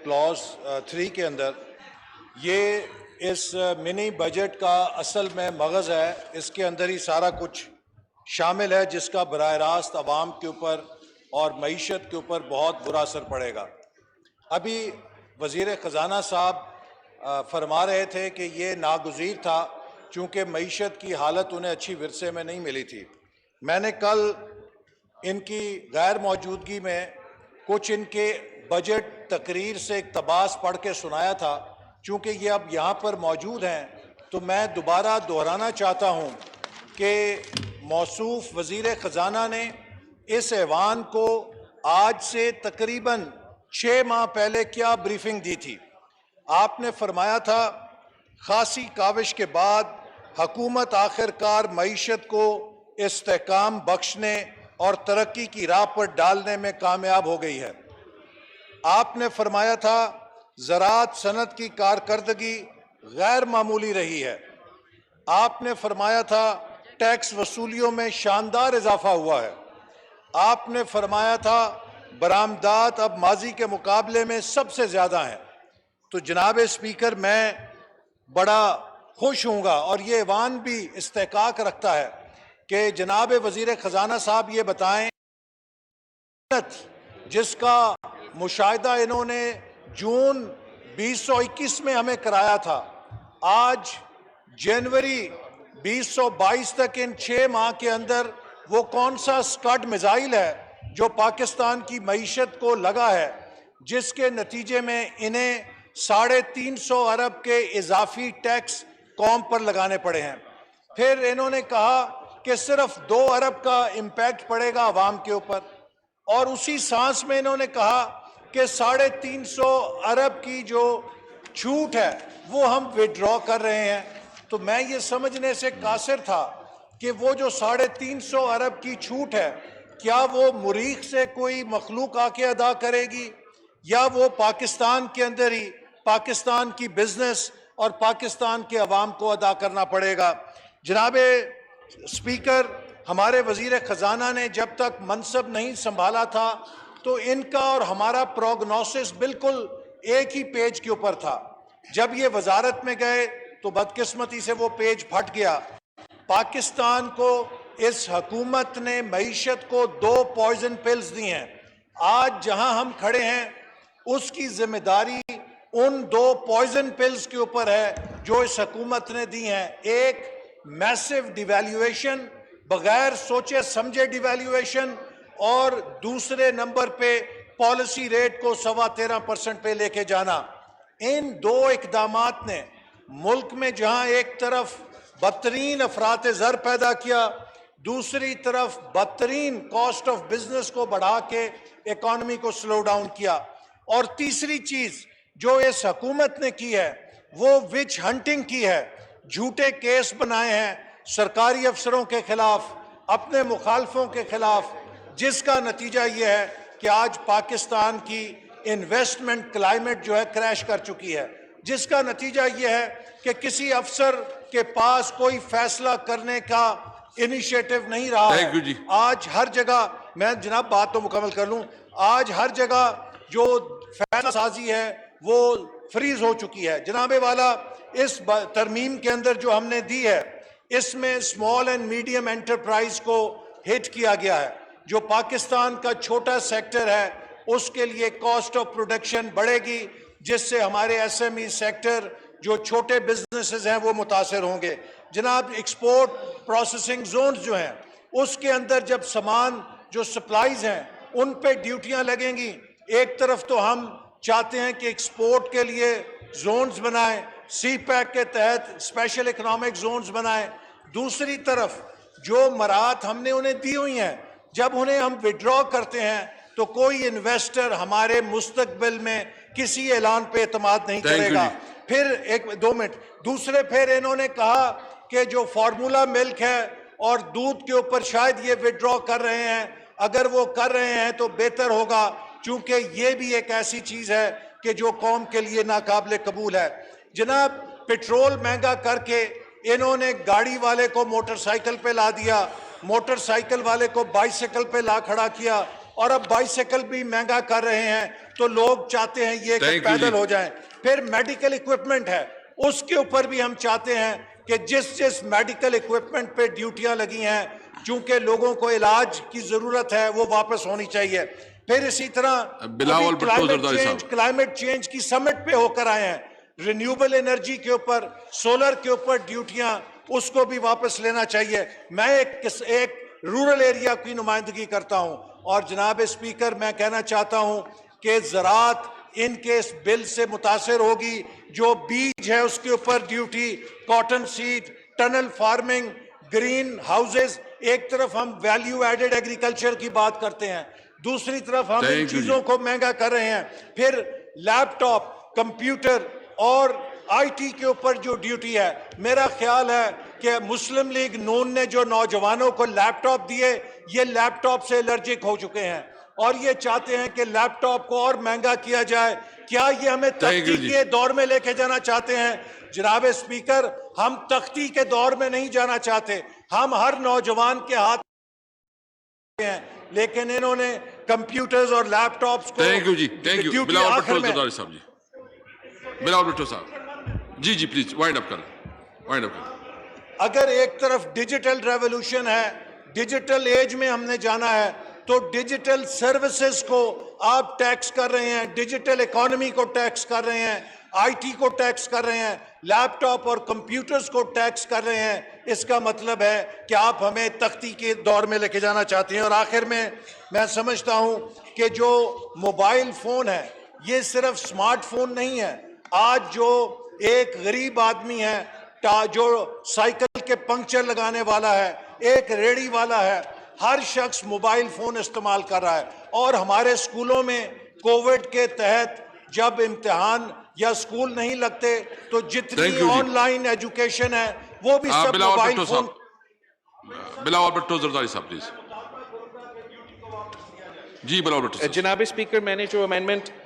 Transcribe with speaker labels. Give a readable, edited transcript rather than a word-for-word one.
Speaker 1: Clause 3 के अंदर ये इस मिनी बजट का असल में मगज़ है, इसके अंदर ही सारा कुछ शामिल है जिसका बराह रास्त अवाम के ऊपर और मईशत के ऊपर बहुत बुरा असर पड़ेगा। अभी वज़ीर ख़जाना साहब फरमा रहे थे कि ये नागुज़ीर था चूँकि मईशत की हालत उन्हें अच्छी विरसे में नहीं मिली थी। मैंने कल इनकी गैर मौजूदगी में कुछ इनके बजट तकरीर से इक़्तिबास पढ़ के सुनाया था। चूँकि ये अब यहाँ पर मौजूद हैं तो मैं दोबारा दोहराना चाहता हूँ कि मौसूफ़ वज़ीर ख़जाना ने इस ऐवान को आज से तकरीबन 6 माह पहले क्या ब्रीफिंग दी थी। आपने फरमाया था खासी काविश के बाद हुकूमत आखिरकार मईशत को इस्तेहकाम बख्शने और तरक्की की राह पर डालने में कामयाब हो गई है। आपने फरमाया था ज़राअत सनत की कारकर्दगी गैर मामूली रही है। आपने फरमाया था टैक्स वसूलियों में शानदार इजाफा हुआ है। आपने फरमाया था बरामदात अब माजी के मुकाबले में सबसे ज़्यादा हैं। तो जनाब स्पीकर, मैं बड़ा खुश हूँगा और ये ऐवान भी इस्तेहकाक रखता है कि जनाब वज़ीर ख़जाना साहब ये बताएं जिसका मुशाहिदा इन्होंने जून 2021 में हमें कराया था, आज जनवरी 2022 तक इन 6 माह के अंदर वो कौन सा स्कड मिसाइल है जो पाकिस्तान की मईशत को लगा है, जिसके नतीजे में इन्हें 350 अरब के इजाफी टैक्स कौम पर लगाने पड़े हैं। फिर इन्होंने कहा कि सिर्फ 2 अरब का इम्पैक्ट पड़ेगा अवाम के ऊपर, और उसी सांस में इन्होंने कहा कि 350 अरब की जो छूट है वो हम विड्रॉ कर रहे हैं। तो मैं ये समझने से कासिर था कि वो जो 350 अरब की छूट है क्या वो मुरीख से कोई मखलूक आके अदा करेगी या वो पाकिस्तान के अंदर ही पाकिस्तान की बिजनेस और पाकिस्तान के अवाम को अदा करना पड़ेगा। जनाब स्पीकर, हमारे वज़ीर ख़जाना ने जब तक मनसब नहीं संभाला था तो इनका और हमारा प्रोग्नोसिस बिल्कुल एक ही पेज के ऊपर था। जब ये वजारत में गए तो बदकिस्मती से वो पेज फट गया। पाकिस्तान को इस हुकूमत ने मईशत को 2 पॉइजन पिल्स दी हैं। आज जहां हम खड़े हैं उसकी जिम्मेदारी उन 2 पॉइजन पिल्स के ऊपर है जो इस हुकूमत ने दी हैं। एक मैसिव डिवैल्यूएशन, बगैर सोचे समझे डिवैल्यूएशन, और दूसरे नंबर पे पॉलिसी रेट को 13.25% पे लेके जाना। इन 2 इकदामात ने मुल्क में जहां एक तरफ बदतरीन अफरात ज़र पैदा किया, दूसरी तरफ बदतरीन कॉस्ट ऑफ बिजनेस को बढ़ा के इकॉनमी को स्लो डाउन किया, और तीसरी चीज जो इस हुकूमत ने की है वो विच हंटिंग की है। झूठे केस बनाए हैं सरकारी अफसरों के खिलाफ, अपने मुखालफों के खिलाफ, जिसका नतीजा ये है कि आज पाकिस्तान की इन्वेस्टमेंट क्लाइमेट जो है क्रैश कर चुकी है, जिसका नतीजा ये है कि किसी अफसर के पास कोई फैसला करने का इनिशिएटिव नहीं रहा है। आज हर जगह, मैं जनाब बात तो मुकम्मल कर लूं, आज हर जगह जो फैसला साजी है वो फ्रीज हो चुकी है। जनाबे वाला, इस तरमीम के अंदर जो हमने दी है इसमें स्मॉल एंड मीडियम एंटरप्राइज को हिट किया गया है। जो पाकिस्तान का छोटा सेक्टर है उसके लिए कॉस्ट ऑफ प्रोडक्शन बढ़ेगी, जिससे हमारे एसएमई सेक्टर जो छोटे बिजनेसेस हैं वो मुतासर होंगे। जनाब, एक्सपोर्ट प्रोसेसिंग जोन्स जो हैं उसके अंदर जब सामान जो सप्लाईज हैं उन पे ड्यूटियां लगेंगी। एक तरफ तो हम चाहते हैं कि एक्सपोर्ट के लिए जोन्स बनाएं, सी पैक के तहत स्पेशल इकोनॉमिक जोन्स बनाएं, दूसरी तरफ जो मराहत हमने उन्हें दी हुई हैं जब उन्हें हम विड्रॉ करते हैं तो कोई इन्वेस्टर हमारे मुस्तकबिल में किसी ऐलान पे एतमाद नहीं करेगा। फिर 2 मिनट दूसरे, फिर इन्होंने कहा कि जो फार्मूला मिल्क है और दूध के ऊपर शायद ये विड्रॉ कर रहे हैं, अगर वो कर रहे हैं तो बेहतर होगा, चूंकि ये भी एक ऐसी चीज है कि जो कौम के लिए नाकाबिले कबूल है। जनाब, पेट्रोल महंगा करके इन्होंने गाड़ी वाले को मोटरसाइकिल पे ला दिया, मोटरसाइकिल वाले को बाइसाइकिल पे ला खड़ा किया, और अब बाइसाइकिल भी महंगा कर रहे हैं। تو لوگ چاہتے ہیں یہ کہ
Speaker 2: Thank you
Speaker 1: پیدل
Speaker 2: جی.
Speaker 1: ہو جائیں. پھر میڈیکل اکوپمنٹ ہے, اس کے اوپر بھی ہم چاہتے ہیں کہ جس میڈیکل اکوپمنٹ پہ ڈیوٹیاں لگی ہیں, چونکہ لوگوں کو علاج کی ضرورت ہے, وہ واپس ہونی چاہیے. پھر اسی طرح
Speaker 2: بلاول بھٹو زرداری صاحب.
Speaker 1: کلائمیٹ چینج کی سمٹ پہ ہو کر آئے ہیں, رینیوبل انرجی کے اوپر, سولر کے اوپر ڈیوٹیاں, اس کو بھی واپس لینا چاہیے. میں ایک رورل ایریا کی نمائندگی کرتا ہوں, اور جناب اسپیکر میں کہنا چاہتا ہوں کہ زراعت ان کے اس بل سے متاثر ہوگی. جو بیج ہے اس کے اوپر duty, cotton seed, tunnel farming, greenhouses. ایک طرف ہم ویلیو ایڈڈ ایگریکلچر کی بات کرتے ہیں, دوسری طرف ہم ان چیزوں کو مہنگا کر رہے ہیں. پھر لیپ ٹاپ, کمپیوٹر اور آئی ٹی کے اوپر جو ڈیوٹی ہے, میرا خیال ہے کہ مسلم لیگ نون نے جو نوجوانوں کو لیپ ٹاپ دیے, یہ لیپ ٹاپ سے الرجک ہو چکے ہیں اور یہ چاہتے ہیں کہ لیپ ٹاپ کو اور مہنگا کیا جائے. کیا یہ ہمیں تختی کے دور میں لے کے جانا چاہتے ہیں؟ جناب اسپیکر, ہم تختی کے دور میں نہیں جانا چاہتے. ہم ہر نوجوان کے ہاتھ ہیں, لیکن انہوں نے کمپیوٹرز اور لیپ ٹاپس کو
Speaker 2: تھینک یو جی, تھینک یو.
Speaker 1: ڈیوٹی
Speaker 2: بلاول
Speaker 1: آخر
Speaker 2: بھٹو
Speaker 1: میں.
Speaker 2: زرداری صاحب جی, بلاول بھٹو صاحب جی جی پلیز وائنڈ اپ کریں, وائنڈ اپ کریں.
Speaker 1: اگر ایک طرف ڈیجیٹل ریولوشن ہے, ڈیجیٹل ایج میں ہم نے جانا ہے, تو ڈیجیٹل سروسز کو آپ ٹیکس کر رہے ہیں, ڈیجیٹل اکانومی کو ٹیکس کر رہے ہیں, آئی ٹی کو ٹیکس کر رہے ہیں, لیپ ٹاپ اور کمپیوٹرز کو ٹیکس کر رہے ہیں. اس کا مطلب ہے کہ آپ ہمیں تختی کے دور میں لے کے جانا چاہتے ہیں. اور آخر میں سمجھتا ہوں کہ جو موبائل فون ہے, یہ صرف سمارٹ فون نہیں ہے. آج جو ایک غریب آدمی ہے, جو سائیکل کے پنکچر لگانے والا ہے, ایک ریڑھی والا ہے, ہر شخص موبائل فون استعمال کر رہا ہے. اور ہمارے اسکولوں میں کووڈ کے تحت جب امتحان یا اسکول نہیں لگتے, تو جتنی آن لائن ایجوکیشن ہے وہ بھی سب
Speaker 2: بلاول
Speaker 1: موبائل
Speaker 2: بھٹو
Speaker 1: فون.
Speaker 2: صاحب, بلاول بھٹو زرداری صاحب پلیز. جی بلاول بھٹو صاحب.
Speaker 3: جناب اسپیکر, میں نے جو امینڈمنٹ